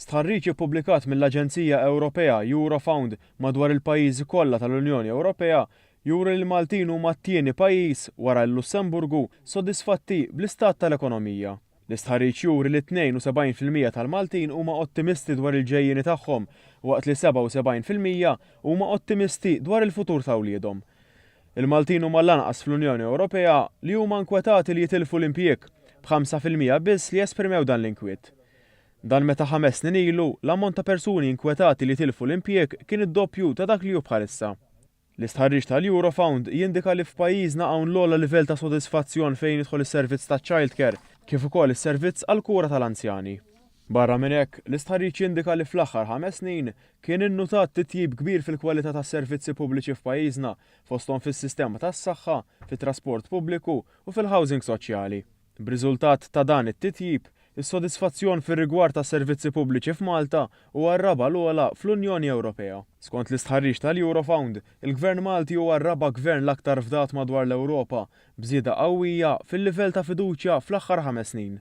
Stħarriġ ippubblikat mill-Aġenzija Ewropea Eurofound madwar il-pajjiżi kollha tal-Unjoni Ewropea juri li l-Maltin huma t-tieni pajjiż wara l-Lussemburgu sodisfatti bl-istat tal-ekonomija. L-istħarriġ juri li 72% tal-Maltin huma ottimisti dwar il-ġejjieni tagħhom, waqt li 77% huma ottimisti dwar il-futur ta' wliedhom. Il-Maltin huma l-anqas fl-Unjoni Ewropea li huma nkwetati li jitilfu l-impjieg b'5% biss li jesprimew dan l-inkwiet. Dan meta 5 snin ilu l-ammont ta' persuni inkwetati li tilfu l-impjieg kien id-doppju ta' dak li hu bħalissa. L-istħarriġ tal-Eurofound jindika li f'pajjiżna hawn l-ogħla livell ta' sodisfazzjon fejn jidħol is-servizz ta' childcare kif ukoll is-servizz għall-kura tal-anzjani. Barra minn hekk, l-istħarriġ jindika li fl-aħħar 5 snin kien innutat titjib kbir fil-kwalità tas-servizzi pubbliċi f'pajjiżna fosthom fis-sistema tas-saħħa, fit-trasport pubbliku u fil-housing soċjali. B'riżultat ta' dan it-titjib, is-sodisfazzjon fir-rigward tas servizzi pubbliċi f'Malta huwa r-raba' l-ogħla fl-Unjoni Ewropea. Skont l-istħarriġ tal-Eurofound, il-Gvern Malti huwa r-raba' gvern l-aktar fdat madwar l-Ewropa b'żieda qawwija fil-livell ta' fiduċja fl-aħħar 5 snin.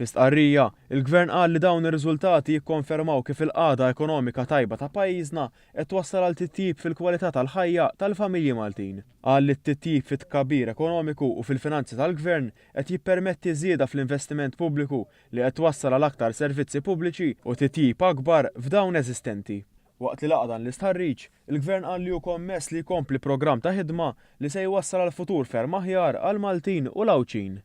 Fi stqarrija, il-Gvern qal li dawn ir-riżultati jikkonfermaw kif il-qagħda ekonomika tajba ta' pajjiżna qed twassal għal titjib fil-kwalità tal-ħajja tal-familji Maltin. Qal li t-titjib fit-tkabbir ekonomiku u fil-finanzi tal-Gvern qed jippermetti żieda fl-investiment pubbliku li qed twassal għal aktar servizzi pubbliċi u titjib akbar f'dawn eżistenti. Waqt li laqa dan l-istħarriġ, il-Gvern qal li hu kommess li jkompli programm ta' ħidma li se jwassal għal futur ferm aħjar għal Maltin u l-Awċin.